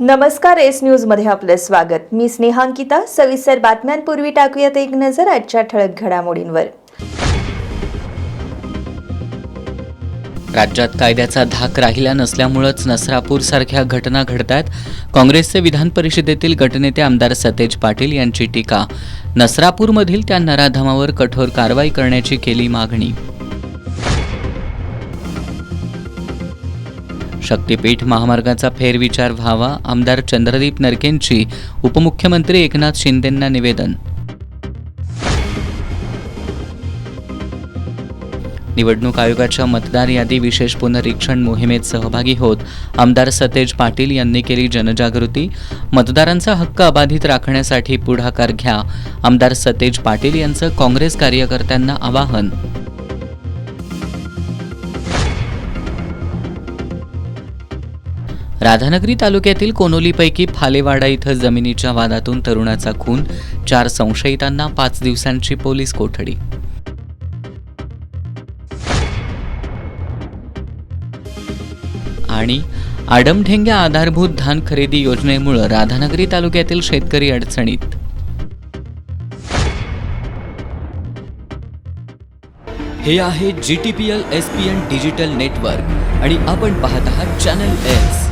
नमस्कार, S news मध्ये आपले स्वागत। मी स्नेहांकिता। सविस्तर बातम्यांपूर्वी टाकूयात एक नजर आजच्या ठळक घडामोडींवर। राज्यात कायद्याचा धाक राहिला नसल्यामुळेच नसरापूर सारख्या घटना घडतात। काँग्रेसचे विधान परिषदेतील गटनेते आमदार सतेज पाटील यांची टीका। नसरापूरमधील त्या नराधमावर कठोर कारवाई करण्याची केली मागणी। शक्तीपीठ महामार्गाचा फेरविचार व्हावा, आमदार चंद्रदीप नरकेंची उपमुख्यमंत्री एकनाथ शिंदेंना निवेदन। निवडणूक आयोगाच्या मतदार यादी विशेष पुनरीक्षण मोहिमेत सहभागी होत आमदार सतेज पाटील यांनी केली जनजागृती। मतदारांचा हक्क अबाधित राखण्यासाठी पुढाकार घ्या, आमदार सतेज पाटील यांचं काँग्रेस कार्यकर्त्यांना आवाहन। राधानगरी तालुक्यातील कोनोलीपैकी फालेवाडा इथं जमिनीच्या वादातून तरुणाचा खून, 4 संशयितांना 5 दिवसांची पोलीस कोठडी। आणि आडमढेंग्या आधारभूत धान खरेदी योजनेमुळे राधानगरी तालुक्यातील शेतकरी अडचणीत। हे आहे GTPL SPN डिजिटल नेटवर्क आणि आपण पाहत आहात चॅनल एस।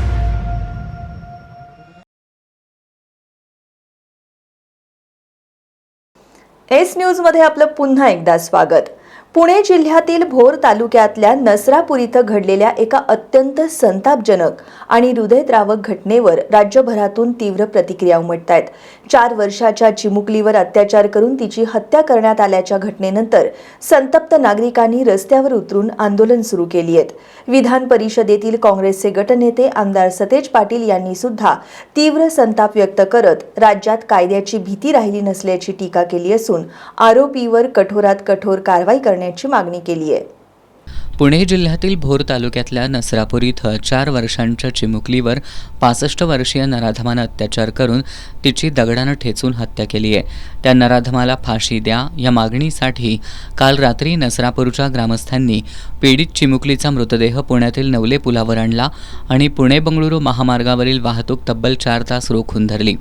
एस न्यूज मध्ये आपलं पुन्हा एकदा स्वागत। पुणे जिल्ह्यातील भोर तालुक्यातल्या नसरापूर इथं घडलेल्या एका अत्यंत संतापजनक आणि हृदयद्रावक घटनेवर राज्यभरातून तीव्र प्रतिक्रिया उमटतायत। 4 वर्षाच्या चिमुकलीवर अत्याचार करून तिची हत्या करण्यात आल्याच्या घटनेनंतर संतप्त नागरिकांनी रस्त्यावर उतरून आंदोलन सुरू केली आहेत। विधान परिषदेतील काँग्रेसचे गटनेते आमदार सतेज पाटील यांनी सुद्धा तीव्र संताप व्यक्त करत राज्यात कायद्याची भीती राहिली नसल्याची टीका केली असून आरोपीवर कठोरात कठोर कारवाई करण्याची मागणी केली आहे। पुणे जिल्ह्यातील भोर तालुक्यातल्या नसरापूर इथं 4 वर्षांच्या चिमुकलीवर 65 वर्षीय नराधमानं अत्याचार करून तिची दगडानं ठेचून हत्या केली आहे। त्या नराधमाला फाशी द्या या मागणीसाठी काल रात्री नसरापूरच्या ग्रामस्थांनी पीडित चिमुकलीचा मृतदेह पुण्यातील नवले पुलावर आणला आणि पुणे बंगळुरू महामार्गावरील वाहतूक तब्बल 4 तास रोखून धरली।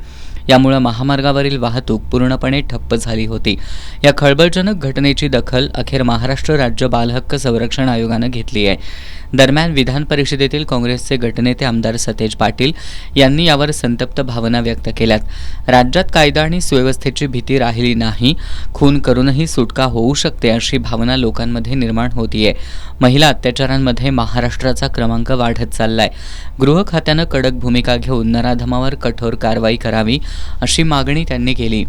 यामुळे महामार्गावरील वाहतूक पूर्णपणे ठप्प झाली होती। या खळबळजनक घटनेची दखल अखेर महाराष्ट्र राज्य बालहक्क संरक्षण आयोगानं घेतली आहे। दरम्यान विधान परिषदेतील काँग्रेसचे गटनेते आमदार सतेज पाटील यांनी यावर संतप्त भावना व्यक्त केल्यात। राज्यात कायदा आणि सुव्यवस्थेची भीती राहिली नाही, खून करूनही सुटका होऊ शकते अशी भावना लोकांमध्ये निर्माण होतीये। महिला अत्याचारांमध्ये महाराष्ट्राचा क्रमांक वाढत चाललाय। गृह खात्यानं कडक भूमिका घेऊन नराधमावर कठोर कारवाई करावी अशी मागणी त्यांनी केली।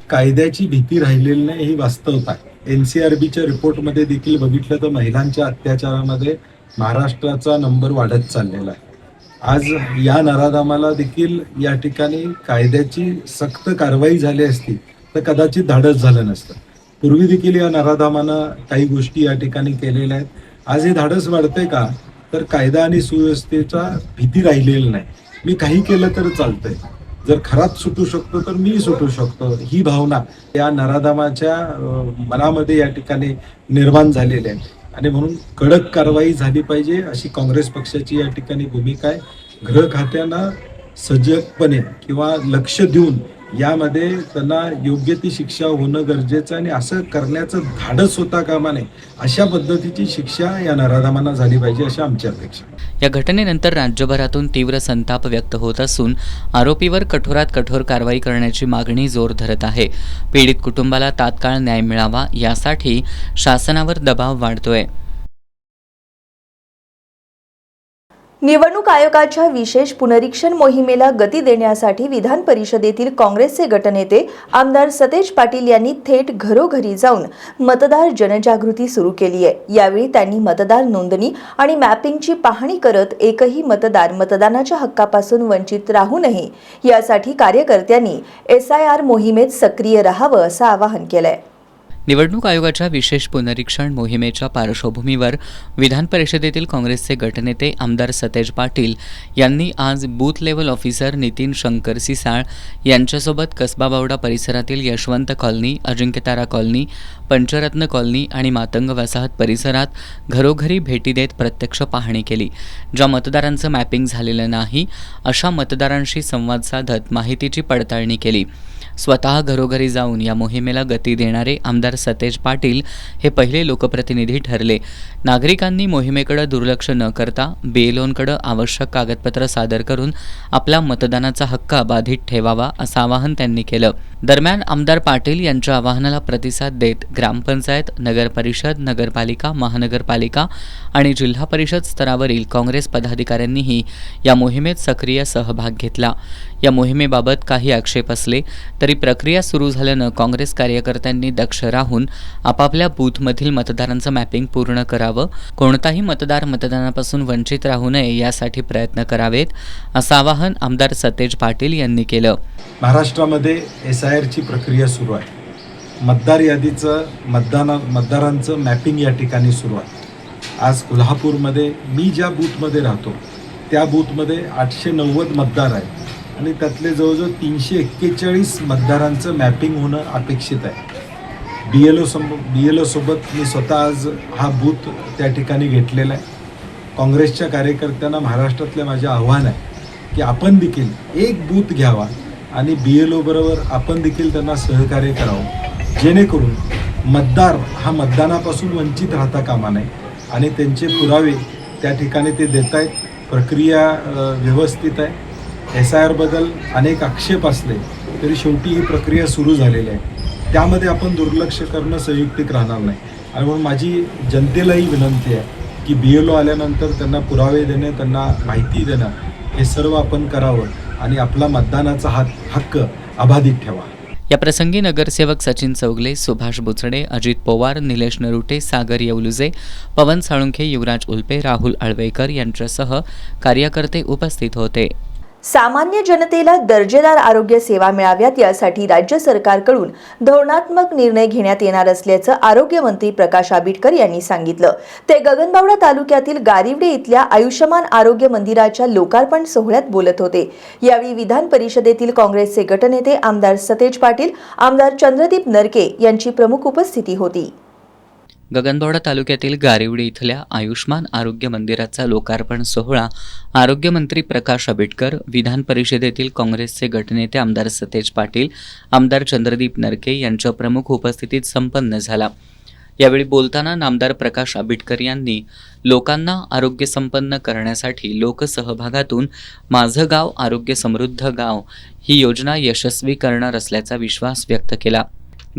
कायद्याची भीती राहिलेली नाही ही वास्तवता आहे। NCRBच्या रिपोर्टमध्ये देखील बघितलं तर महिलांच्या अत्याचारामध्ये महाराष्ट्राचा नंबर वाढत चाललेला आहे। आज या नराधमाला देखील या ठिकाणी कायद्याची सक्त कारवाई झाली असती तर कदाचित धाडस झालं नसतं। पूर्वी देखील या नराधमानं काही गोष्टी या ठिकाणी केलेल्या आहेत। आज हे धाडस वाढतंय का तर कायदा आणि सुव्यवस्थेचा भीती राहिलेली नाही। मी काही केलं तर चालतंय, जर खरात सुटू शकतो तर मी सुटू शकतो, ही भावना या नराधमाच्या मनामध्ये या ठिकाणी निर्माण झालेली आहे आणि म्हणून कडक कारवाई झाली पाहिजे अशी काँग्रेस पक्षाची या ठिकाणी भूमिका आहे। गृह खात्यानं सजगपणे किंवा लक्ष देऊन यामध्ये त्यांना योग्य ती शिक्षा होणं गरजेचं आणि असं करण्याचं धाडस होता कामा नये, अशा पद्धतीची शिक्षा या नराधमांना झाली पाहिजे अशी आमची अपेक्षा। या घटनेनंतर राज्यभरातून तीव्र संताप व्यक्त होत असून आरोपीवर कठोरात कठोर कारवाई करण्याची मागणी जोर धरत आहे। पीडित कुटुंबाला तात्काळ न्याय मिळावा यासाठी शासनावर दबाव वाढतोय। निवडणूक आयोगाच्या विशेष पुनरीक्षण मोहिमेला गती देण्यासाठी विधान परिषदेतील काँग्रेसचे गटनेते आमदार सतेज पाटील यांनी थेट घरोघरी जाऊन मतदार जनजागृती सुरू केली आहे। यावेळी त्यांनी मतदार नोंदणी आणि मॅपिंगची पाहणी करत एकही मतदार मतदानाच्या हक्कापासून वंचित राहू नये यासाठी कार्यकर्त्यांनी SIR मोहिमेत सक्रिय राहावं असं आवाहन केलंय। निवडणूक आयोगाच्या विशेष पुनरीक्षण मोहिमेच्या पार्श्वभूमीवर विधान परिषदेतील काँग्रेसचे गटनेते आमदार सतेज पाटील यांनी आज booth level officer Nitin Shankar Sisal यांच्यासोबत कसबा बावडा परिसरातील Yashwant colony, Ajinkyatara colony, Panchratna colony आणि मातंग वसाहत परिसरात घरोघरी भेटी देत प्रत्यक्ष पाहणी केली. ज्या मतदारांचं मॅपिंग झालेलं नाही अशा मतदारांशी संवाद साधत माहितीची पडताळणी केली. स्वतः घरोघरी जाऊन या मोहिमेला गती देणारे आमदार सतेज पाटील हे पहिले लोकप्रतिनिधी ठरले. नागरिकांनी मोहिमेकडे दुर्लक्ष न करता BLOंकडे आवश्यक कागदपत्र सादर करून आपला मतदानाचा हक्क अबाधित ठेवावा असं आवाहन त्यांनी केलं. दरम्यान आमदार पाटील यांच्या आवाहनाला प्रतिसाद देत ग्रामपंचायत, नगरपरिषद, नगरपालिका, महानगरपालिका आणि जिल्हा परिषद स्तरावरील काँग्रेस पदाधिकाऱ्यांनीही या मोहिमेत सक्रिय सहभाग घेतला. या मोहिमेबाबत काही आक्षेप असले तरी प्रक्रिया सुरू झाल्यानं काँग्रेस कार्यकर्त्यांनी दक्ष राहून आपापल्या बूथमधील मतदारांचं मॅपिंग पूर्ण करावं, कोणताही मतदार मतदानापासून वंचित राहू नये यासाठी प्रयत्न करावेत असं आवाहन आमदार सतेज पाटील यांनी केलं. महाराष्ट्रामध्ये SIRची प्रक्रिया सुरू आहे. मतदार यादीचं मतदारांचं मॅपिंग या ठिकाणी सुरू आहे. आज कोल्हापूरमध्ये मी ज्या बूथमध्ये राहतो त्या बूथमध्ये 890 मतदार आहेत आणि त्यातले जवळजवळ 341 मतदारांचं मॅपिंग होणं अपेक्षित आहे. BLO सोबत मी स्वतः आज हा बूथ त्या ठिकाणी घेतलेला आहे. काँग्रेसच्या कार्यकर्त्यांना महाराष्ट्रातलं माझे आव्हान आहे की आपण देखील एक बूथ घ्यावा आणि BLO बरोबर आपण देखील त्यांना सहकार्य करावं, जेणेकरून मतदार हा मतदानापासून वंचित राहता कामा नये आणि त्यांचे पुरावे त्या ठिकाणी ते देत आहेत. प्रक्रिया व्यवस्थित आहे. SIR बद्दल अनेक आक्षेप असले तरी शेवटी ही प्रक्रिया सुरू झालेली आहे. त्यामध्ये आपण दुर्लक्ष करणं संयुक्तिक राहणार नाही आणि म्हणून माझी जनतेलाही विनंती आहे की BLO आल्यानंतर त्यांना पुरावे देणे, त्यांना माहिती देणं हे सर्व आपण करावं आणि आपला मतदानाचा हक्क अबाधित ठेवा. या प्रसंगी नगरसेवक सचिन चौगले, सुभाष बुचडे, अजित पवार, निलेश नरुटे, सागर येवलुजे, पवन साळुंखे, युवराज उल्पे, राहुल आळवेकर यांच्यासह कार्यकर्ते उपस्थित होते. सामान्य जनतेला दर्जेदार आरोग्य सेवा मिळाव्यात यासाठी राज्य सरकारकडून धोरणात्मक निर्णय घेण्यात येणार असल्याचं आरोग्यमंत्री प्रकाश आंबेडकर यांनी सांगितलं. ते गगनबावडा तालुक्यातील गारिवडे इथल्या आयुष्यमान आरोग्य मंदिराच्या लोकार्पण सोहळ्यात बोलत होते. यावेळी विधान परिषदेतील काँग्रेसचे गटनेते आमदार सतेज पाटील, आमदार चंद्रदीप नरके यांची प्रमुख उपस्थिती होती. गगनबावडा तालुक्यातील गारिवडी इथल्या आयुष्मान आरोग्य मंदिराचा लोकार्पण सोहळा आरोग्यमंत्री प्रकाश आंबेडकर, विधान परिषदेतील काँग्रेसचे गटनेते आमदार सतेज पाटील, आमदार चंद्रदीप नरके यांच्या प्रमुख उपस्थितीत संपन्न झाला. यावेळी बोलताना नामदार प्रकाश आंबेडकर यांनी लोकांना आरोग्य संपन्न करण्यासाठी लोकसहभागातून माझं गाव आरोग्य समृद्ध गाव ही योजना यशस्वी करणार असल्याचा विश्वास व्यक्त केला.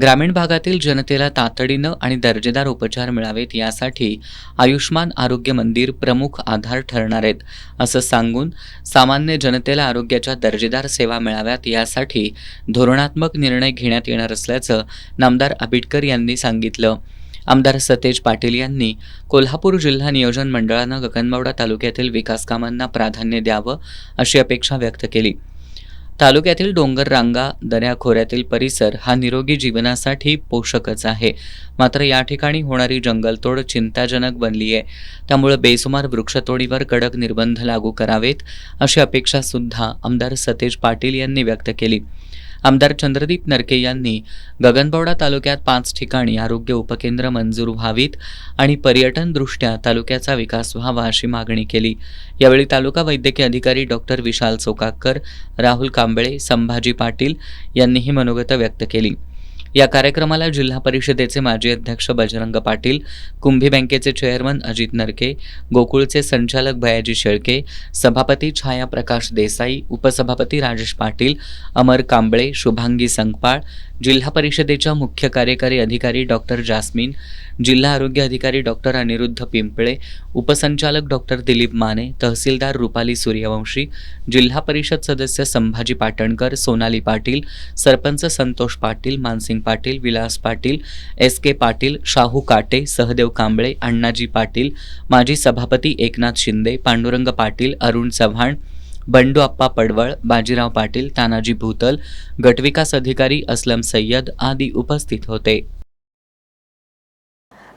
ग्रामीण भागातील जनतेला तातडीनं आणि दर्जेदार उपचार मिळावेत यासाठी आयुष्मान आरोग्य मंदिर प्रमुख आधार ठरणार आहेत असं सांगून सामान्य जनतेला आरोग्याच्या दर्जेदार सेवा मिळाव्यात यासाठी धोरणात्मक निर्णय घेण्यात येणार असल्याचं नामदार आंबेडकर यांनी सांगितलं. आमदार सतेज पाटील यांनी कोल्हापूर जिल्हा नियोजन मंडळानं गगनबावडा तालुक्यातील विकास कामांना प्राधान्य द्यावं अशी अपेक्षा व्यक्त केली. तालुक्यातील डोंगर रांगा, दऱ्याखोऱ्यातील परिसर हा निरोगी जीवनासाठी पोषकच आहे. मात्र या ठिकाणी होणारी जंगलतोड चिंताजनक बनली आहे. त्यामुळे बेसुमार वृक्षतोडीवर कडक निर्बंध लागू करावेत अशी अपेक्षा सुद्धा आमदार सतेज पाटील यांनी व्यक्त केली. आमदार चंद्रदीप नरके यांनी गगनबावडा तालुक्यात 5 ठिकाणी आरोग्य उपकेंद्र मंजूर व्हावीत आणि पर्यटनदृष्ट्या तालुक्याचा विकास व्हावा अशी मागणी केली. यावेळी तालुका वैद्यकीय अधिकारी डॉक्टर विशाल चोकाकर, राहुल कांबळे, संभाजी पाटील यांनीही मनोगत व्यक्त केली. या कार्यक्रमाला जिल्हा परिषदेचे माजी अध्यक्ष बजरंग पाटील, कुंभी बँकेचे चेअरमन अजित नरके, गोकुळचे संचालक भयाजी शेळके, सभापती छाया प्रकाश देसाई, उपसभापती राजेश पाटील, अमर कांबळे, शुभांगी संकपाळ, जिल्हा परिषदेच्या मुख्य कार्यकारी अधिकारी डॉक्टर जास्मिन, जिल्हा आरोग्य अधिकारी डॉक्टर अनिरुद्ध पिंपळे, उपसंचालक डॉक्टर दिलीप माने, तहसीलदार रुपाली सूर्यवंशी, जिल्हा परिषद सदस्य संभाजी पाटणकर, सोनाली पाटील, सरपंच संतोष पाटील, मानसिंग पाटील, विलास पाटील, SK पाटील, शाहू काटे, सहदेव कांबळे, अण्णाजी पाटील, माजी सभापती एकनाथ शिंदे, पांडुरंग पाटील, अरुण चव्हाण, बंडू अप्पा पडवळ, बाजीराव पाटील, तानाजी भूतल, गटविकास अधिकारी असलम सय्यद आदी उपस्थित होते.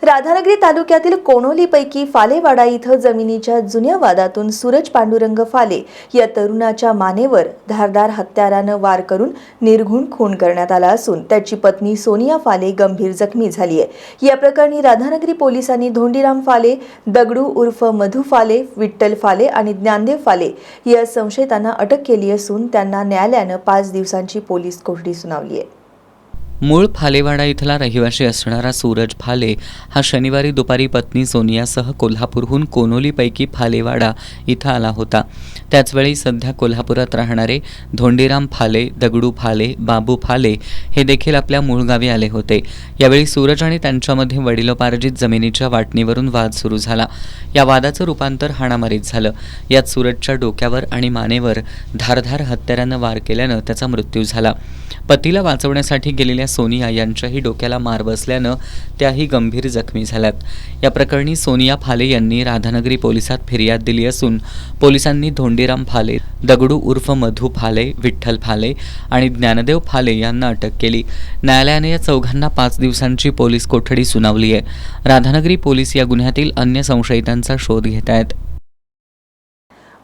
राधानगरी तालुक्यातील कोणोलीपैकी फालेवाडा इथं जमिनीच्या जुन्या वादातून सूरज पांडुरंग फाले या तरुणाच्या मानेवर धारदार हत्यारानं वार करून निर्घृण खून करण्यात आला असून त्याची पत्नी सोनिया फाले गंभीर जखमी झाली आहे। या प्रकरणी राधानगरी पोलिसांनी धोंडीराम फाले, दगडू उर्फ मधू फाले, विठ्ठल फाले आणि ज्ञानदेव फाले या संशयितांना अटक केली असून त्यांना न्यायालयानं 5 दिवसांची पोलीस कोठडी सुनावली आहे। मूळ फालेवाडा इथला रहिवासी असणारा सूरज फाले हा शनिवारी दुपारी पत्नी सोनियासह कोल्हापूरहून कोनोलीपैकी फालेवाडा इथं आला होता। त्याचवेळी सध्या कोल्हापुरात राहणारे धोंडीराम फाले, दगडू फाले, बाबू फाले हे देखील आपल्या मूळ गावी आले होते। यावेळी सूरज आणि त्यांच्यामध्ये वडिलोपार्जित जमिनीच्या वाटणीवरून वाद सुरू झाला। या वादाचं रूपांतर हाणामारीत झालं। यात सूरजच्या डोक्यावर आणि मानेवर धारधार हत्यारानं वार केल्यानं त्याचा मृत्यू झाला। पतीला वाचवण्यासाठी गेलेल्या सोनिया यांच्याही डोक्याला मार बसल्यानं त्याही गंभीर जखमी झाल्यात। या प्रकरणी सोनिया फाले यांनी राधानगरी पोलिसात फिर्याद दिली असून पोलिसांनी धोंडीराम फाले, दगडू उर्फ मधू फाले, विठ्ठल फाले आणि ज्ञानदेव फाले यांना अटक केली। न्यायालयाने या चौघांना 5 दिवसांची पोलीस कोठडी सुनावली आहे। राधानगरी पोलीस या गुन्ह्यातील अन्य संशयितांचा शोध घेत आहेत।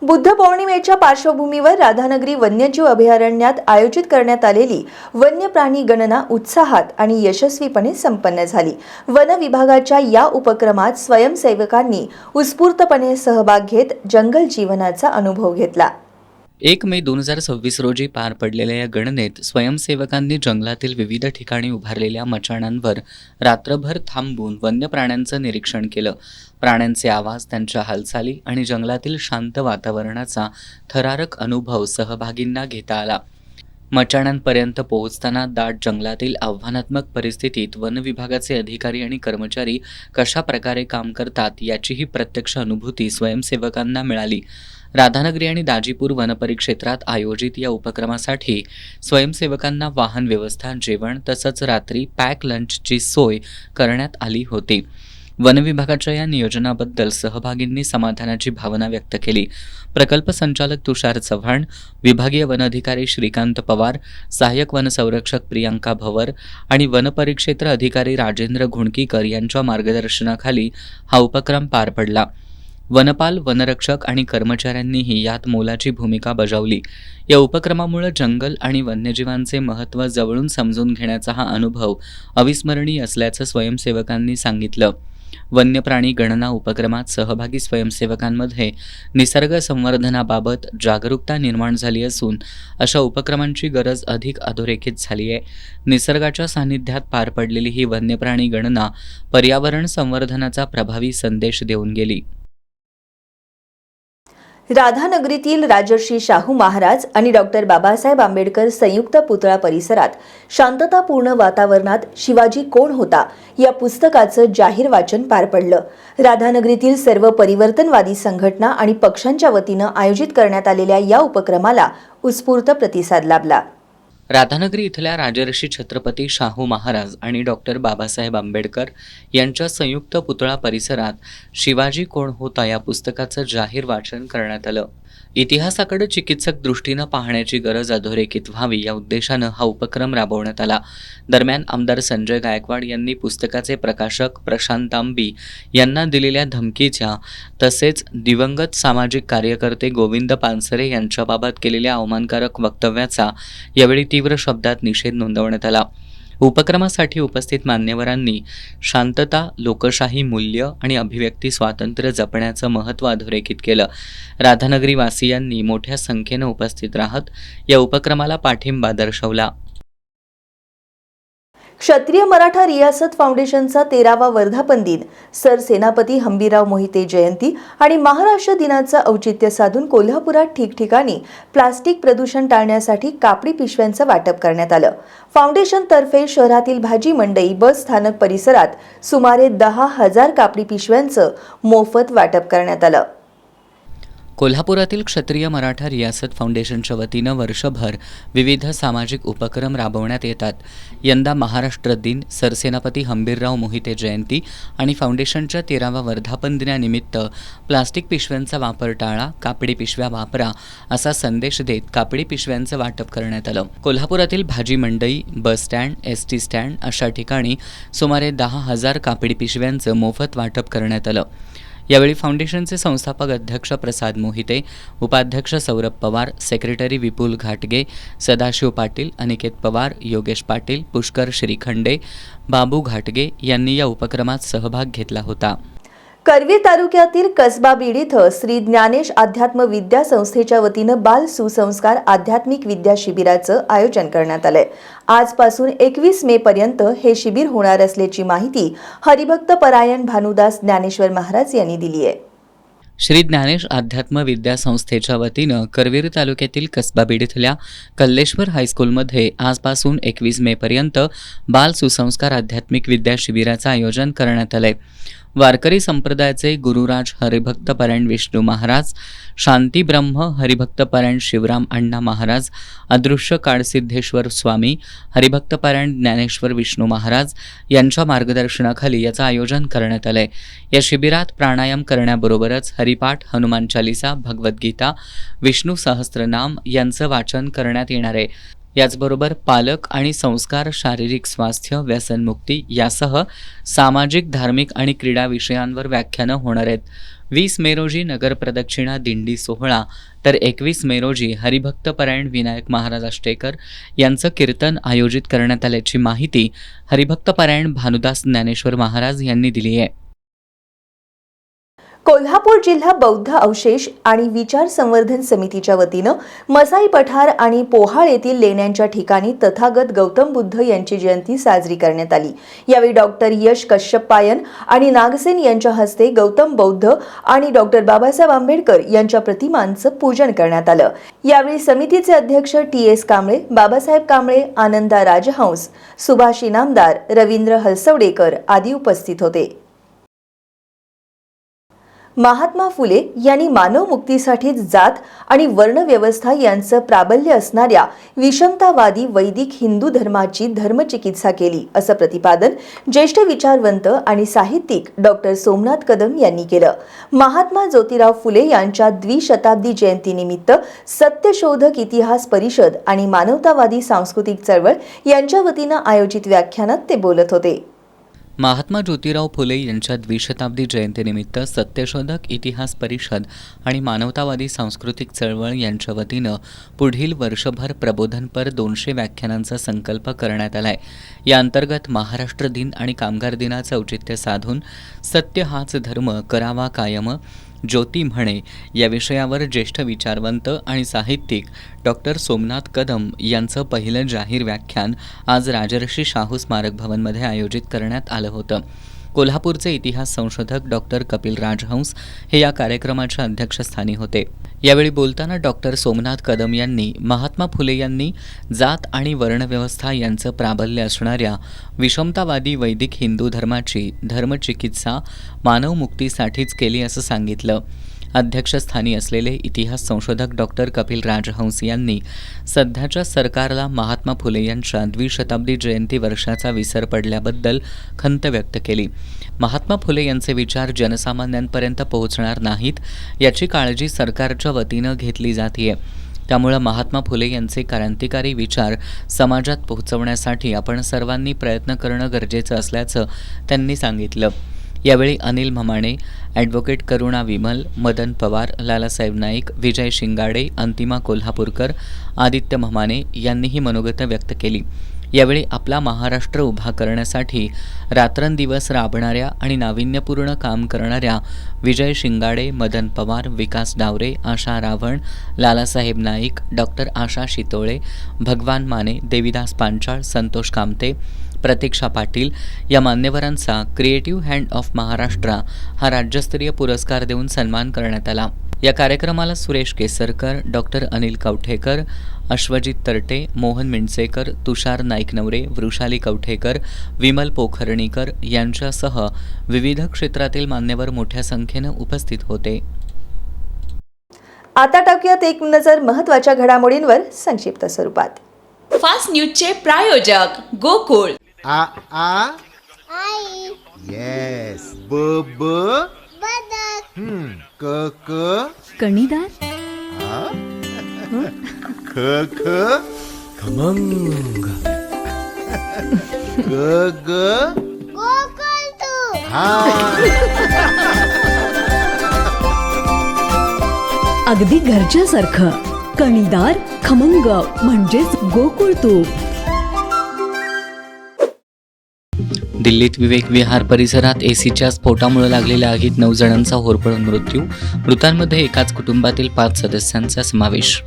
बुद्ध पौर्णिमेच्या पार्श्वभूमीवर राधानगरी वन्यजीव अभयारण्यात आयोजित करण्यात आलेली वन्य प्राणी गणना उत्साहात आणि यशस्वीपणे संपन्न झाली। वन विभागाच्या या उपक्रमात स्वयंसेवकांनी उत्स्फूर्तपणे सहभाग घेत जंगल जीवनाचा अनुभव घेतला। 1 मे 2026 रोजी पार पडलेल्या या गणनेत स्वयंसेवकांनी जंगलातील विविध ठिकाणी उभारलेल्या मचाणांवर रात्रभर थांबून वन्य प्राण्यांचं निरीक्षण केलं। प्राण्यांचे आवाज, त्यांच्या हालचाली आणि जंगलातील शांत वातावरणाचा थरारक अनुभव सहभागींना घेता आला। मचाणांपर्यंत पोहोचताना दाट जंगलातील आव्हानात्मक परिस्थितीत वन विभागाचे अधिकारी आणि कर्मचारी कशा प्रकारे काम करतात याचीही प्रत्यक्ष अनुभूती स्वयंसेवकांना मिळाली। राधानगरी आणि दाजीपूर वनपरिक्षेत्रात आयोजित या उपक्रमासाठी स्वयंसेवकांना वाहन व्यवस्था, जेवण तसंच रात्री पॅक लंचची सोय करण्यात आली होती। वन विभागाच्या या नियोजनाबद्दल सहभागींनी समाधानाची भावना व्यक्त केली। प्रकल्प संचालक तुषार चव्हाण, विभागीय वन अधिकारी श्रीकांत पवार, सहाय्यक वनसंरक्षक प्रियांका भवर आणि वनपरिक्षेत्र अधिकारी राजेंद्र घुणकीकर यांच्या मार्गदर्शनाखाली हा उपक्रम पार पडला। वनपाल, वनरक्षक आणि कर्मचाऱ्यांनीही यात मोलाची भूमिका बजावली। या उपक्रमामुळे जंगल आणि वन्यजीवांचे महत्त्व जवळून समजून घेण्याचा हा अनुभव अविस्मरणीय असल्याचं स्वयंसेवकांनी सांगितलं। वन्य प्राणी गणना उपक्रमात सहभागी स्वयंसेवकांमध्ये निसर्ग संवर्धनाबाबत जागरूकता निर्माण झाली असून अशा उपक्रमांची गरज अधिक अधोरेखित झाली आहे। निसर्गाच्या सानिध्यात पार पडलेली ही वन्य प्राणी गणना पर्यावरण संवर्धनाचा प्रभावी संदेश देऊन गेली। राधानगरीतील राजर्षी शाहू महाराज आणि डॉक्टर बाबासाहेब आंबेडकर संयुक्त पुतळा परिसरात शांततापूर्ण वातावरणात शिवाजी कोण होता या पुस्तकाचं जाहीर वाचन पार पडलं। राधानगरीतील सर्व परिवर्तनवादी संघटना आणि पक्षांच्या वतीनं आयोजित करण्यात आलेल्या या उपक्रमाला उत्स्फूर्त प्रतिसाद लाभला। राधानगरी इथल्या राजर्षी छत्रपती शाहू महाराज आणि डॉक्टर बाबासाहेब आंबेडकर यांच्या संयुक्त पुतळा परिसरात शिवाजी कोण होता या पुस्तकाचं जाहीर वाचन करण्यात आलं। इतिहासाकडे चिकित्सक दृष्टीनं पाहण्याची गरज अधोरेखित व्हावी या उद्देशानं हा उपक्रम राबवण्यात आला। दरम्यान आमदार संजय गायकवाड यांनी पुस्तकाचे प्रकाशक प्रशांत तांबी यांना दिलेल्या धमकीच्या तसेच दिवंगत सामाजिक कार्यकर्ते गोविंद पानसरे यांच्याबाबत केलेल्या अवमानकारक वक्तव्याचा यावेळी तीव्र शब्दात निषेध नोंदवण्यात आला। उपक्रमासाठी उपस्थित मान्यवरांनी शांतता, लोकशाही मूल्य आणि अभिव्यक्ती स्वातंत्र्य जपण्याचं महत्त्व अधोरेखित केलं। राधानगरी वासियांनी मोठ्या संख्येनं उपस्थित राहत या उपक्रमाला पाठिंबा दर्शवला। क्षत्रिय मराठा रियासत फाउंडेशनचा 13वा वर्धापन दिन, सरसेनापती हंबीरराव मोहिते जयंती आणि महाराष्ट्र दिनाचं औचित्य साधून कोल्हापुरात ठिकठिकाणी प्लास्टिक प्रदूषण टाळण्यासाठी कापडी पिशव्यांचं वाटप करण्यात आलं। फाउंडेशनतर्फे शहरातील भाजी मंडई, बस स्थानक परिसरात सुमारे 10,000 कापडी पिशव्यांचं मोफत वाटप करण्यात आलं। कोल्हापुरातील क्षत्रिय मराठा रियासत फाउंडेशनच्या वतीनं वर्षभर विविध सामाजिक उपक्रम राबवण्यात येतात. यंदा महाराष्ट्र दिन, सरसेनापती हंबीरराव मोहिते जयंती आणि फाउंडेशनच्या 13व्या वर्धापन दिनानिमित्त प्लास्टिक पिशव्यांचा वापर टाळा, कापडी पिशव्या वापरा असा संदेश देत कापडी पिशव्यांचं वाटप करण्यात आलं. कोल्हापुरातील भाजी मंडई, बस स्टँड, एसटी स्टँड अशा ठिकाणी सुमारे 10,000 कापडी पिशव्यांचं मोफत वाटप करण्यात आलं. यावेळी फाउंडेशनचे संस्थापक अध्यक्ष प्रसाद मोहिते, उपाध्यक्ष सौरभ पवार, सेक्रेटरी विपुल घाटगे, सदाशिव पाटील, अनिकेत पवार, योगेश पाटील, पुष्कर श्रीखंडे, बाबू घाटगे यांनी या उपक्रमात सहभाग घेतला होता. करवीर तालुक्यातील कसबा बीड इथं श्री ज्ञानेश अध्यात्म विद्या संस्थेच्या वतीनं बाल सुसंस्कार आध्यात्मिक विद्या शिबिराचं आयोजन करण्यात आलंय. आजपासून 21 मे पर्यंत हे शिबिर होणार असल्याची माहिती हरिभक्त परायण भानुदास ज्ञानेश्वर महाराज यांनी दिली आहे. श्री ज्ञानेश अध्यात्म विद्या संस्थेच्या वतीनं करवीर तालुक्यातील कसबा बीड इथल्या कल्लेश्वर हायस्कूलमध्ये आजपासून 21 मे पर्यंत बाल सुसंस्कार आध्यात्मिक विद्या शिबिराचं आयोजन करण्यात आलंय. वारकरी संप्रदायाचे गुरुराज हरिभक्त परायण विष्णू महाराज, शांती ब्रह्म हरिभक्त परायण शिवराम अण्णा महाराज, अदृश्य काळसिद्धेश्वर स्वामी, हरिभक्त परायण ज्ञानेश्वर विष्णू महाराज यांच्या मार्गदर्शनाखाली याचं आयोजन करण्यात आलंय. या शिबिरात प्राणायाम करण्याबरोबरच हरिपाठ, हनुमान चालिसा, भगवद्गीता, विष्णू सहस्त्रनाम यांचं वाचन करण्यात येणार आहे. याचबरोबर पालक आणि संस्कार, शारीरिक स्वास्थ्य, व्यसनमुक्ती यासह सामाजिक, धार्मिक आणि क्रीडा विषयांवर व्याख्यानं होणार आहेत. 20 मे रोजी नगर प्रदक्षिणा दिंडी सोहळा तर 21 मे रोजी हरिभक्त परायण विनायक महाराज आष्टेकर यांचं कीर्तन आयोजित करण्यात आल्याची माहिती हरिभक्त परायण भानुदास ज्ञानेश्वर महाराज यांनी दिली आहे. कोल्हापूर जिल्हा बौद्ध अवशेष आणि विचार संवर्धन समितीच्या वतीनं मसाई पठार आणि पोहाळ येथील लेण्यांच्या ठिकाणी तथागत गौतम बुद्ध यांची जयंती साजरी करण्यात आली. यावेळी डॉक्टर यश कश्यप पायन आणि नागसेन यांच्या हस्ते गौतम बौद्ध आणि डॉक्टर बाबासाहेब आंबेडकर यांच्या प्रतिमांचं पूजन करण्यात आलं. यावेळी समितीचे अध्यक्ष TS कांबळे, बाबासाहेब कांबळे, आनंदा राजहंस, सुभाष इनामदार, रवींद्र हलसवडेकर आदी उपस्थित होते. महात्मा फुले यांनी मानव मुक्तीसाठी जात आणि वर्णव्यवस्था यांचं प्राबल्य असणाऱ्या विषमतावादी वैदिक हिंदू धर्माची धर्मचिकित्सा केली असं प्रतिपादन ज्येष्ठ विचारवंत आणि साहित्यिक डॉक्टर सोमनाथ कदम यांनी केलं. महात्मा ज्योतिराव फुले यांच्या द्विशताब्दी जयंतीनिमित्त सत्यशोधक इतिहास परिषद आणि मानवतावादी सांस्कृतिक चळवळ यांच्या वतीनं आयोजित व्याख्यानात ते बोलत होते. महात्मा ज्योतिराव फुले यांच्या द्विशताब्दी जयंतीनिमित्त सत्यशोधक इतिहास परिषद आणि मानवतावादी सांस्कृतिक चळवळ यांच्या वतीनं पुढील वर्षभर प्रबोधनपर 200 व्याख्यानांचा संकल्प करण्यात आलाय. या अंतर्गत महाराष्ट्र दिन आणि कामगार दिनाचं औचित्य साधून सत्य हाच धर्म करावा कायम, ज्योती म्हणे या विषयावर ज्येष्ठ विचारवंत आणि साहित्यिक डॉक्टर सोमनाथ कदम यांचं पहिलं जाहीर व्याख्यान आज राजर्षी शाहू स्मारक भवनमध्ये आयोजित करण्यात आलं होतं. कोल्हापूरचे इतिहास संशोधक डॉक्टर कपिल राजहंस हे या कार्यक्रमाच्या अध्यक्षस्थानी होते. यावेळी बोलताना डॉक्टर सोमनाथ कदम यांनी महात्मा फुले यांनी जात आणि वर्णव्यवस्था यांचं प्राबल्य असणाऱ्या विषमतावादी वैदिक हिंदू धर्माची धर्मचिकित्सा मानवमुक्तीसाठीच केली असं सांगितलं. अध्यक्षस्थानी असलेले इतिहास संशोधक डॉक्टर कपिल राजहंस यांनी सध्याच्या सरकारला महात्मा फुले यांच्या द्विशताब्दी जयंती वर्षाचा विसर पडल्याबद्दल खंत व्यक्त केली. महात्मा फुले यांचे विचार जनसामान्यांपर्यंत पोहोचणार नाहीत याची काळजी सरकारच्या वतीनं घेतली जाते. त्यामुळे महात्मा फुले यांचे क्रांतिकारी विचार समाजात पोहोचवण्यासाठी आपण सर्वांनी प्रयत्न करणं गरजेचं असल्याचं त्यांनी सांगितलं. यावेळी अनिल म्हमाणे, ॲडव्होकेट करुणा विमल, मदन पवार, लालासाहेब नाईक, विजय शिंगाडे, अंतिमा कोल्हापूरकर, आदित्य म्हमाणे यांनीही मनोगत व्यक्त केली. यावेळी आपला महाराष्ट्र उभा करण्यासाठी रात्रंदिवस राबणाऱ्या आणि नाविन्यपूर्ण काम करणाऱ्या विजय शिंगाडे, मदन पवार, विकास डावरे, आशा रावण, लालासाहेब नाईक, डॉक्टर आशा शितोळे, भगवान माने, देविदास पांचाळ, संतोष कामते, प्रतीक्षा पाटील या मान्यवरांचा क्रिएटिव्ह हँड ऑफ महाराष्ट्र हा राज्यस्तरीय पुरस्कार देऊन सन्मान करण्यात आला. या कार्यक्रमाला सुरेश केसरकर, डॉक्टर अनिल कवठेकर, अश्वजित तरटे, मोहन मिंडसेकर, तुषार नाईकनवरे, वृषाली कवठेकर, विमल पोखरणीकर यांच्यासह विविध क्षेत्रातील मान्यवर मोठ्या संख्येनं उपस्थित होते. आता टाकूयात एक नजर महत्त्वाच्या घडामोडींवर संक्षिप्त स्वरूपात. फास्ट न्यूजचे प्रायोजक गोकुळ. आ आ आई येस ब ब बदक क क कणीदार. ख ख खमंग. ग ग गोकुळ तू. हा अगदी घरच्यासारखं कणीदार खमंग म्हणजेच गोकुळ तूप. दिल्लीत विवेक विहार परिसरात एसीच्या स्फोटामुळे लागलेल्या आगीत 9 जणांचा होरपळून मृत्यू. मृतांमध्ये एकाच कुटुंबातील 5 सदस्यांचा समावेश.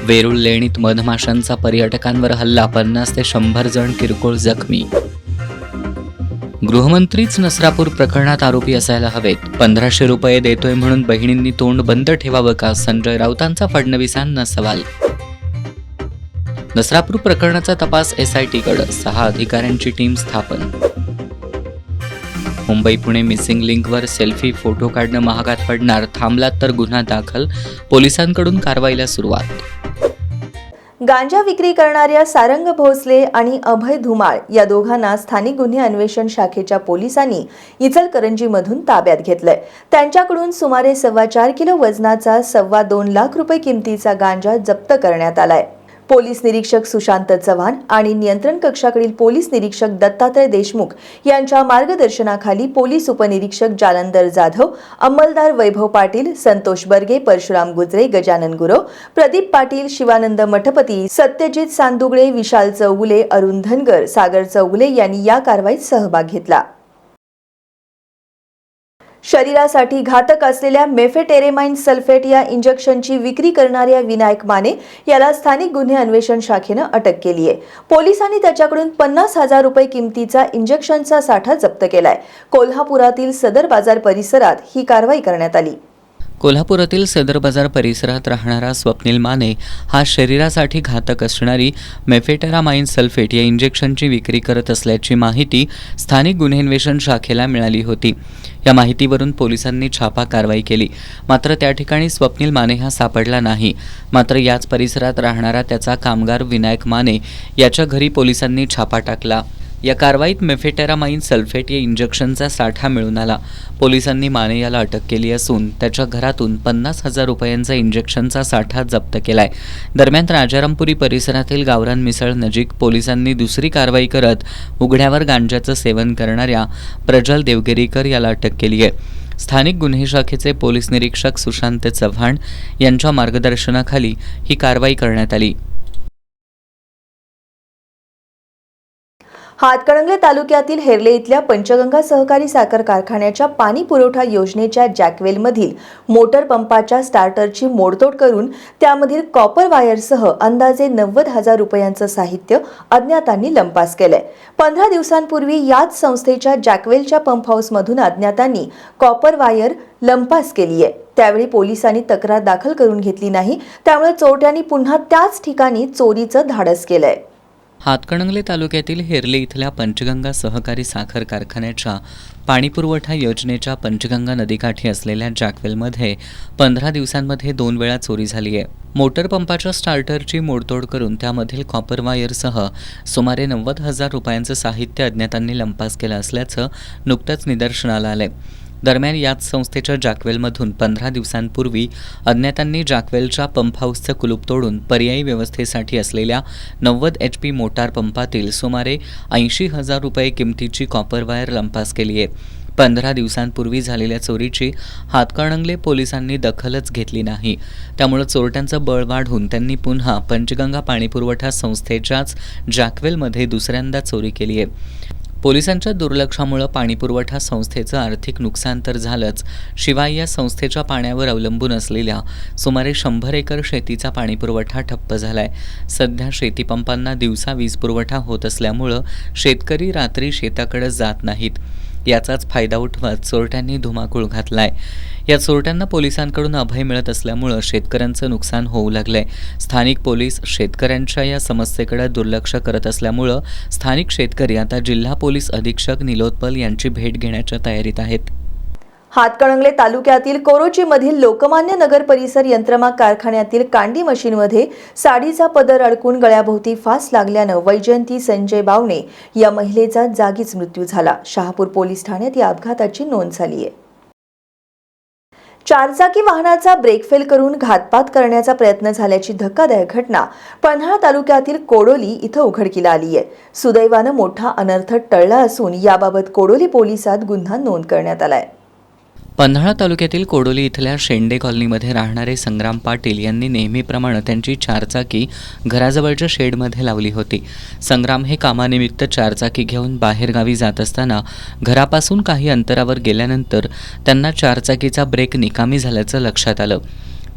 वेरूळ लेणीत मधमाशांचा पर्यटकांवर हल्ला, 50 ते 100 जण किरकोळ जखमी. गृहमंत्रीच नसरापूर प्रकरणात आरोपी असायला हवेत. 1500 रुपये देतोय म्हणून बहिणींनी तोंड बंद ठेवावं का, संजय राऊतांचा फडणवीसांना सवाल. नसरापूर प्रकरणाचा तपास SITकडे, 6 अधिकाऱ्यांची टीम स्थापन. मुंबई पुणे मिसिंग लिंकवर सेल्फी फोटो काढणं महागात पडणार, थांबलात तर गुन्हा दाखल, पोलिसांकडून कारवाईला सुरुवात. गांजा विक्री करणाऱ्या सारंग भोसले आणि अभय धुमाळ या दोघांना स्थानिक गुन्हे अन्वेषण शाखेच्या पोलिसांनी इचलकरंजीमधून ताब्यात घेतलंय. त्यांच्याकडून सुमारे 4.25 किलो वजनाचा 2.25 लाख रुपये किमतीचा गांजा जप्त करण्यात आलाय. पोलीस निरीक्षक सुशांत चव्हाण आणि नियंत्रण कक्षाकडील पोलीस निरीक्षक दत्तात्रय देशमुख यांच्या मार्गदर्शनाखाली पोलीस उपनिरीक्षक जालंधर जाधव, अंमलदार वैभव पाटील, संतोष बर्गे, परशुराम गुजरे, गजानन गुरव, प्रदीप पाटील, शिवानंद मठपती, सत्यजित सांदुगळे, विशाल चौगुले, अरुण धनगर, सागर चौगुले यांनी या कारवाईत सहभाग घेतला. शरीरासाठी घातक असलेल्या मेफेटेरेमाइन सल्फेट या इंजेक्शनची विक्री करणाऱ्या विनायक माने याला स्थानिक गुन्हे अन्वेषण शाखेनं अटक केली आहे. पोलिसांनी त्याच्याकडून 50,000 रुपये किमतीचा इंजेक्शनचा साठा जप्त केलाय. कोल्हापुरातील सदर बाजार परिसरात ही कारवाई करण्यात आली. कोल्हापुरातील सदर बाजार परिसरात राहणारा स्वप्नील माने हा शरीरासाठी घातक असणारी मेफेटेरामाइन सल्फेट या इंजेक्शनची विक्री करत असल्याची माहिती स्थानिक गुन्हे अन्वेषण शाखेला मिळाली होती. या माहितीवरून पोलिसांनी छापा कारवाई केली. मात्र त्या ठिकाणी स्वप्नील माने हा सापडला नाही. मात्र याच परिसरात राहणारा त्याचा कामगार विनायक माने याच्या घरी पोलिसांनी छापा टाकला. या कारवाईत मेफेटेरामाइन सल्फेट या इंजेक्शनचा साठा मिळून आला. पोलिसांनी माने याला अटक केली असून त्याच्या घरातून 50,000 रुपयांचा इंजेक्शनचा साठा जप्त केलाय. दरम्यान राजारामपुरी परिसरातील गावरान मिसळ नजीक पोलिसांनी दुसरी कारवाई करत उघड्यावर गांजाचं सेवन करणाऱ्या प्रज्वल देवगिरीकर याला अटक केली आहे. स्थानिक गुन्हे शाखेचे पोलीस निरीक्षक सुशांत चव्हाण यांच्या मार्गदर्शनाखाली ही कारवाई करण्यात आली. हातकणंगले तालुक्यातील हेरले इथल्या पंचगंगा सहकारी साखर कारखान्याच्या पाणी पुरवठा योजनेच्या जॅकवेलमधील मोटर पंपाच्या स्टार्टरची मोडतोड करून त्यामधील कॉपर वायरसह अंदाजे 90,000 रुपयांचं साहित्य अज्ञातांनी लंपास केलंय. 15 दिवसांपूर्वी याच संस्थेच्या जॅकवेलच्या पंप हाऊसमधून अज्ञातांनी कॉपर वायर लंपास केली आहे. त्यावेळी पोलिसांनी तक्रार दाखल करून घेतली नाही. त्यामुळे चोरट्यांनी पुन्हा त्याच ठिकाणी चोरीचं धाडस केलंय. हातकणंगले तालुक्यातील हेरले इथल्या पंचगंगा सहकारी साखर कारखान्याच्या पाणीपुरवठा योजनेच्या पंचगंगा नदीकाठी असलेल्या जॅकवेलमध्ये 15 दिवसांमध्ये 2 वेळा चोरी झाली आहे. मोटर पंपाच्या स्टार्टरची मोडतोड करून त्यामधील कॉपर वायरसह सुमारे 90,000 रुपयांचं साहित्य अज्ञातांनी लंपास केलं असल्याचं नुकतंच निदर्शनाला आलंय. दरम्यान याच संस्थेच्या जॅकवेलमधून 15 दिवसांपूर्वी अज्ञातांनी जॅकवेलच्या पंप हाऊसचं कुलूप तोडून पर्यायी व्यवस्थेसाठी असलेल्या 90 HP मोटार पंपातील सुमारे 80,000 रुपये किमतीची कॉपर वायर लंपास केली आहे. 15 दिवसांपूर्वी झालेल्या चोरीची हातकणंगले पोलिसांनी दखलच घेतली नाही. त्यामुळे चोरट्यांचं बळ वाढून त्यांनी पुन्हा पंचगंगा पाणीपुरवठा संस्थेच्याच जॅकवेलमध्ये दुसऱ्यांदा चोरी केली आहे. पोलिसांच्या दुर्लक्षामुळे पाणीपुरवठा संस्थेचं आर्थिक नुकसान तर झालंच, शिवाय या संस्थेच्या पाण्यावर अवलंबून असलेल्या सुमारे 100 एकर शेतीचा पाणीपुरवठा ठप्प झालाय. सध्या शेतीपंपांना दिवसा वीज पुरवठा होत असल्यामुळं शेतकरी रात्री शेताकडे जात नाहीत. याचाच फायदा उठवत चोरट्यांनी धुमाकूळ घातलाय. या चोरट्यांना पोलिसांकडून अभय मिळत असल्यामुळं शेतकऱ्यांचं नुकसान होऊ लागलंय. स्थानिक पोलीस शेतकऱ्यांच्या या समस्येकडे दुर्लक्ष करत असल्यामुळं स्थानिक शेतकरी आता जिल्हा पोलीस अधीक्षक निलोत्पल यांची भेट घेण्याच्या तयारीत आहेत. हातकणंगले तालुक्यातील कोरोचीमधील लोकमान्य नगर परिसर यंत्रमाग कारखान्यातील कांडी मशीनमध्ये साडीचा पदर अडकून गळ्याभोवती फास लागल्यानं वैजयंती संजय बावणे या महिलेचा जागीच मृत्यू झाला. शहापूर पोलीस ठाण्यात या अपघाताची नोंद झाली आहे. चारचाकी वाहनाचा ब्रेक फेल करून घातपात करण्याचा प्रयत्न झाल्याची धक्कादायक घटना पन्हाळा तालुक्यातील कोडोली इथं उघडकीला आली आहे. सुदैवानं मोठा अनर्थ टळला असून याबाबत कोडोली पोलिसात गुन्हा नोंद करण्यात आलाय. पन्हाळा तालुक्यातील कोडोली इथल्या शेंडे कॉलनीमध्ये राहणारे संग्राम पाटील यांनी नेहमीप्रमाणे त्यांची चारचाकी घराजवळच्या शेडमध्ये लावली होती. संग्राम हे कामानिमित्त चारचाकी घेऊन बाहेरगावी जात असताना घरापासून काही अंतरावर गेल्यानंतर त्यांना चारचाकीचा ब्रेक निकामी झाल्याचं लक्षात आलं.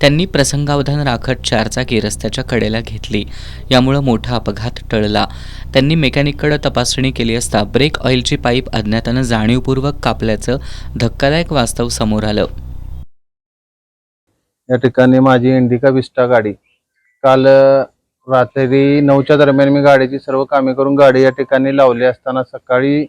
त्यांनी प्रसंगावधान राखत चारचाकी रस्त्याच्या कडेला घेतली. यामुळं मोठा अपघात टळला. त्यांनी मेकॅनिककडे तपासणी केली असता ब्रेक ऑइलची पाईप अज्ञातानं जाणीवपूर्वक कापल्याचं धक्कादायक वास्तव समोर आलं. या ठिकाणी माझी इंडिका विस्टा गाडी काल रात्री 9च्या दरम्यान मी गाडीची सर्व कामे करून गाडी या ठिकाणी लावली असताना सकाळी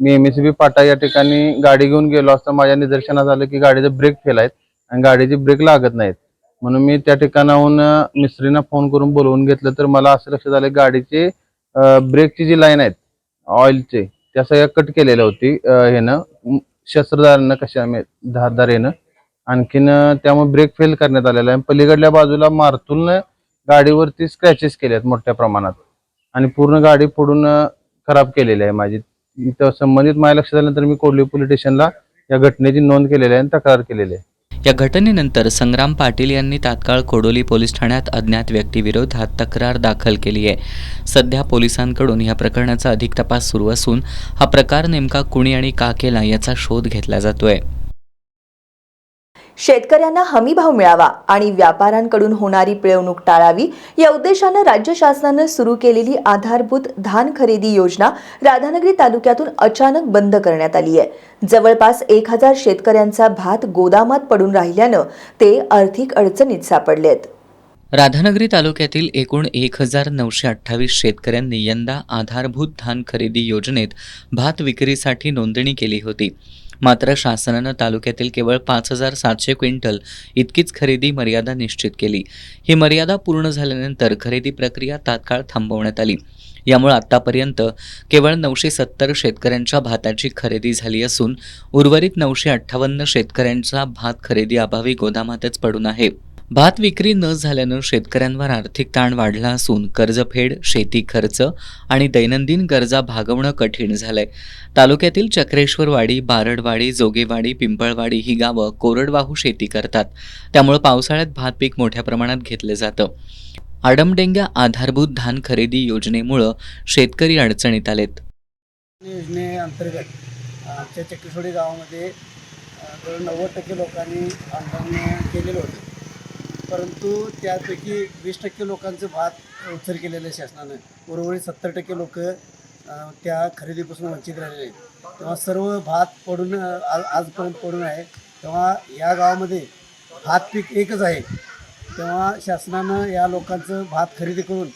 मी MSB पाटा या ठिकाणी गाडी घेऊन गेलो असता माझ्या निदर्शनास आलं की गाडीचे ब्रेक फेल आहेत आणि गाडीची ब्रेक लागत नाहीत. म्हणून मी त्या ठिकाणाहून मिस्त्रींना फोन करून बोलवून घेतलं तर मला असं लक्षात आलं गाडीचे ब्रेकची जी लाईन आहेत ऑइलचे त्या सगळ्या कट केलेल्या होती ह्यानं शस्त्रधारानं कशा धारदारेनं. आणखीन त्यामुळे ब्रेक फेल करण्यात आलेला आहे. पलीकडल्या बाजूला मारतूलनं गाडीवरती स्क्रॅचेस केले आहेत मोठ्या प्रमाणात आणि पूर्ण गाडी फोडून खराब केलेली आहे माझी. इथं संबंधित माझ्या लक्षात आल्यानंतर मी कोडली पोलीस स्टेशनला या घटनेची नोंद केलेली आहे आणि तक्रार केलेली आहे. या घटनेनंतर संग्राम पाटील यांनी तात्काळ कोडोली पोलीस ठाण्यात अज्ञात व्यक्तीविरोधात तक्रार दाखल केली आहे. सध्या पोलिसांकडून या प्रकरणाचा अधिक तपास सुरू असून हा प्रकार नेमका कुणी आणि का केला याचा शोध घेतला जातोय. शेतकऱ्यांना हमीभाव मिळावा आणि व्यापाऱ्यांकडून होणारी पिळवणूक टाळावी या उद्देशानं राज्य शासनानं सुरू केलेली आधारभूत धान खरेदी योजना राधानगरी तालुक्यातून अचानक बंद करण्यात आली आहे. जवळपास 1000 शेतकऱ्यांचा भात गोदामात पडून राहिल्यानं ते आर्थिक अडचणीत सापडलेत. राधानगरी तालुक्यातील एकूण 1928 शेतकऱ्यांनी यंदा आधारभूत धान खरेदी योजनेत भात विक्रीसाठी नोंदणी केली होती. मात्र शासनानं तालुक्यातील केवळ 5700 क्विंटल इतकीच खरेदी मर्यादा निश्चित केली. ही मर्यादा पूर्ण झाल्यानंतर खरेदी प्रक्रिया तात्काळ थांबवण्यात आली. यामुळे आतापर्यंत केवळ 970 शेतकऱ्यांच्या भाताची खरेदी झाली असून उर्वरित 958 शेतकऱ्यांचा भात खरेदी अभावी गोदामातच पडून आहे. भात विक्री न झाल्यानं शेतकऱ्यांवर आर्थिक ताण वाढला असून कर्जफेड, शेती खर्च आणि दैनंदिन गरजा भागवणं कठीण झालंय. तालुक्यातील चक्रेश्वरवाडी, बारडवाडी, जोगेवाडी, पिंपळवाडी ही गावं कोरडवाहू शेती करतात. त्यामुळे पावसाळ्यात भात पीक मोठ्या प्रमाणात घेतलं जातं. आडमडेंग्या आधारभूत धान खरेदी योजनेमुळं शेतकरी अडचणीत आलेत. योजनेअंतर्गत आमच्या चक्रेश्वरी गावामध्ये 90% लोकांनी आंदोलन केलेलं होतं. परंतु त्यापैकी 20% लोकांचं भात उचल केलेलं आहे शासनानं. उर्वरित 70% लोक त्या खरेदीपासून वंचित राहिलेले आहेत. तेव्हा सर्व भात पडून आजपर्यंत पडून आहे. तेव्हा या गावामध्ये भात पीक एकच आहे. तेव्हा शासनानं या लोकांचं भात खरेदी करून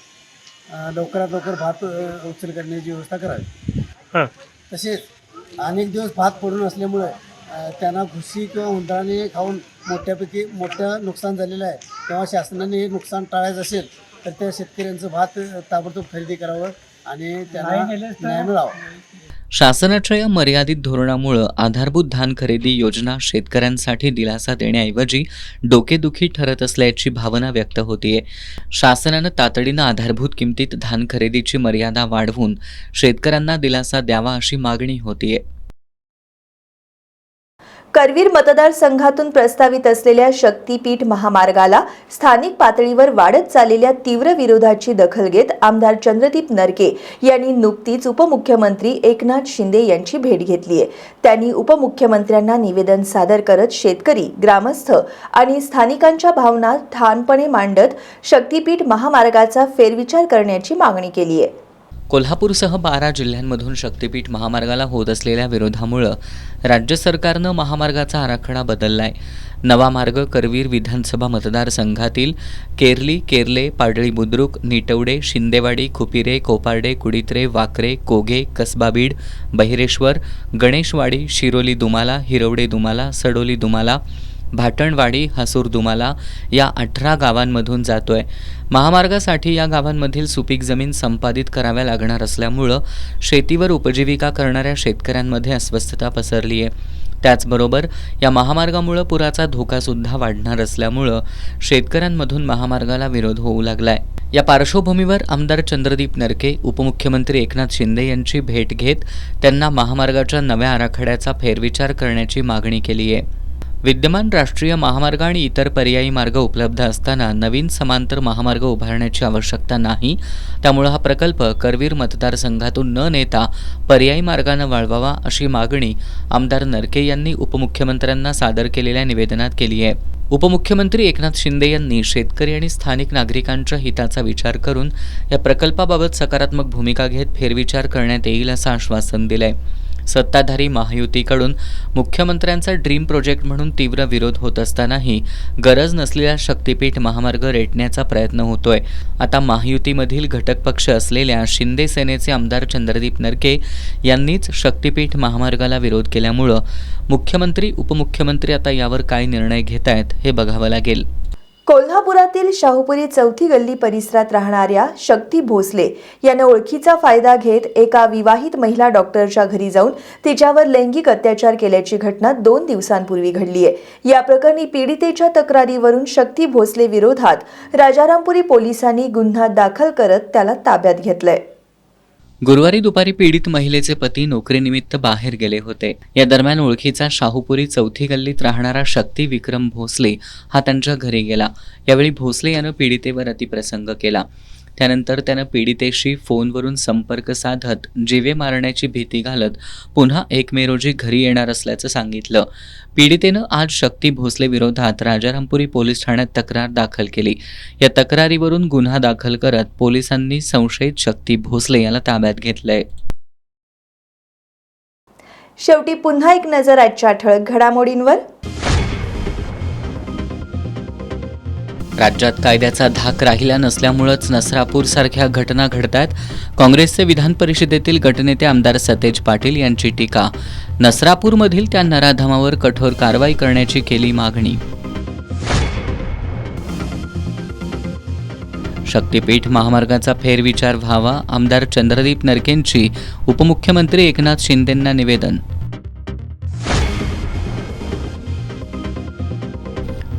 लवकरात लवकर भात उचल करण्याची व्यवस्था करावी. तसेच अनेक दिवस भात पडून असल्यामुळे त्यांना घुशी किंवा उंदराने खाऊन मोठं नुकसान झालेलं आहे. तेव्हा शासनाने हे नुकसान टाळायचं असेल तर त्या शेतकऱ्यांचं भात ताबडतोब खरेदी करावं आणि त्यांना न्याय मिळावा. शासनाच्या या मर्यादित धोरणामुळं आधारभूत धान खरेदी योजना शेतकऱ्यांसाठी दिलासा देण्याऐवजी डोकेदुखी ठरत असल्याची भावना व्यक्त होतीये. शासनानं तातडीनं आधारभूत किमतीत धान खरेदीची मर्यादा वाढवून शेतकऱ्यांना दिलासा द्यावा अशी मागणी होतीये. करवीर मतदारसंघातून प्रस्तावित असलेल्या शक्तीपीठ महामार्गाला स्थानिक पातळीवर वाढत चाललेल्या तीव्र विरोधाची दखल घेत आमदार चंद्रदीप नरके यांनी नुकतीच उपमुख्यमंत्री एकनाथ शिंदे यांची भेट घेतली आहे. त्यांनी उपमुख्यमंत्र्यांना निवेदन सादर करत शेतकरी, ग्रामस्थ आणि स्थानिकांच्या भावना ठामपणे मांडत शक्तीपीठ महामार्गाचा फेरविचार करण्याची मागणी केली आहे. कोल्हापूरसह 12 जिल्ह्यांमधून शक्तीपीठ महामार्गाला होत असलेल्या विरोधामुळं राज्य सरकारनं महामार्गाचा आराखडा बदललाय. नवा मार्ग करवीर विधानसभा मतदारसंघातील केरली, केरले, पाडळी बुद्रुक, निटवडे, शिंदेवाडी, खुपिरे, कोपार्डे, कुडित्रे, वाकरे, कोघे, कसबा बीड, बहिरेश्वर, गणेशवाडी, शिरोली दुमाला, हिरवडे दुमाला, सडोली दुमाला, भाटणवाडी, हसूर दुमाला या 18 गावांमधून जातोय. महामार्गासाठी या गावांमधील सुपीक जमीन संपादित कराव्या लागणार असल्यामुळं शेतीवर उपजीविका करणाऱ्या शेतकऱ्यांमध्ये अस्वस्थता पसरली आहे. त्याचबरोबर या महामार्गामुळं पुराचा धोकासुद्धा वाढणार असल्यामुळं शेतकऱ्यांमधून महामार्गाला विरोध होऊ लागलाय. या पार्श्वभूमीवर आमदार चंद्रदीप नरके, उपमुख्यमंत्री एकनाथ शिंदे यांची भेट घेत त्यांना महामार्गाच्या नव्या आराखड्याचा फेरविचार करण्याची मागणी केली आहे. विद्यमान राष्ट्रीय महामार्ग आणि इतर पर्यायी मार्ग उपलब्ध असताना नवीन समांतर महामार्ग उभारण्याची आवश्यकता नाही. त्यामुळे हा प्रकल्प करवीर मतदारसंघातून न नेता पर्यायी मार्गाने वळवावा अशी मागणी आमदार नरके यांनी उपमुख्यमंत्र्यांना सादर केलेल्या निवेदनात केली आहे. उपमुख्यमंत्री एकनाथ शिंदे यांनी शेतकरी आणि स्थानिक नागरिकांच्या हिताचा विचार करून या प्रकल्पाबाबत सकारात्मक भूमिका घेत फेरविचार करण्यात येईल असं आश्वासन दिलंय. सत्ताधारी महायुतीकडून मुख्यमंत्र्यांचा ड्रीम प्रोजेक्ट म्हणून तीव्र विरोध होत असतानाही गरज नसलेला शक्तीपीठ महामार्ग रेटण्याचा प्रयत्न होतोय. आता महायुतीमधील घटक पक्ष असलेल्या शिंदे सेनेचे आमदार चंद्रदीप नरके यांनीच शक्तीपीठ महामार्गाला विरोध केल्यामुळं मुख्यमंत्री उपमुख्यमंत्री आता यावर काय निर्णय घेत आहेत हे बघावं लागेल. कोल्हापुरातील शाहूपुरी चौथी गल्ली परिसरात राहणाऱ्या शक्ती भोसले यानं ओळखीचा फायदा घेत एका विवाहित महिला डॉक्टरच्या घरी जाऊन तिच्यावर लैंगिक अत्याचार केल्याची घटना 2 दिवसांपूर्वी घडली आहे. या प्रकरणी पीडितेच्या तक्रारीवरून शक्ती भोसले विरोधात राजारामपुरी पोलिसांनी गुन्हा दाखल करत त्याला ताब्यात घेतलंय. गुरुवारी दुपारी पीडित महिलेचे पती नोकरीनिमित्त बाहेर गेले होते. या दरम्यान ओळखीचा शाहूपुरी चौथी गल्लीत राहणारा शक्ती विक्रम भोसले हा त्यांच्या घरी गेला. यावेळी भोसले यानं पीडितेवर अतिप्रसंग केला. त्यानंतर त्यानं पीडितेशी फोनवरून संपर्क साधत जीवे मारण्याची भीती घालत पुन्हा 1 मे रोजी घरी येणार असल्याचं सांगितलं. पीडितेनं आज शक्ती भोसले विरोधात राजारामपुरी पोलीस ठाण्यात तक्रार दाखल केली. या तक्रारीवरून गुन्हा दाखल करत पोलिसांनी संशयित शक्ती भोसले याला ताब्यात घेतलंय. शेवटी पुन्हा एक नजर आजच्या ठळक घडामोडींवर. राज्यात कायद्याचा धाक राहिला नसल्यामुळेच नसरापूरसारख्या घटना घडतात. काँग्रेसचे विधान परिषदेतील गटनेते आमदार सतेज पाटील यांची टीका. नसरापूरमधील त्या नराधमावर कठोर कारवाई करण्याची केली मागणी. शक्तीपीठ महामार्गाचा फेरविचार व्हावा, आमदार चंद्रदीप नरकेंची उपमुख्यमंत्री एकनाथ शिंदेंना निवेदन.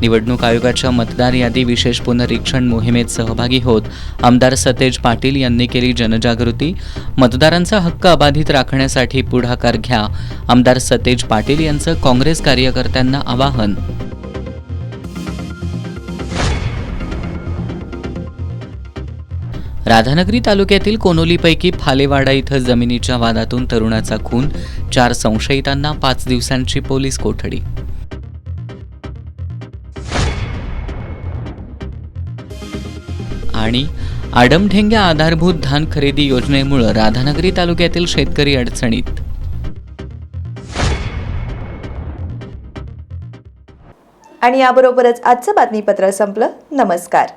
निवडणूक आयोगाच्या मतदार यादी विशेष पुनरीक्षण मोहिमेत सहभागी होत आमदार सतेज पाटील यांनी केली जनजागृती. मतदारांचा हक्क अबाधित राखण्यासाठी पुढाकार घ्या, आमदार सतेज पाटील यांचं काँग्रेस कार्यकर्त्यांना आवाहन. राधानगरी तालुक्यातील कोनोलीपैकी फालेवाडा इथं जमिनीच्या वादातून तरुणाचा खून, 4 संशयितांना 5 दिवसांची पोलीस कोठडी. आणि आडमढेंग्या आधारभूत धान खरेदी योजनेमुळे राधानगरी तालुक्यातील शेतकरी अडचणीत. आणि याबरोबरच आजचं बातमीपत्र संपलं. नमस्कार.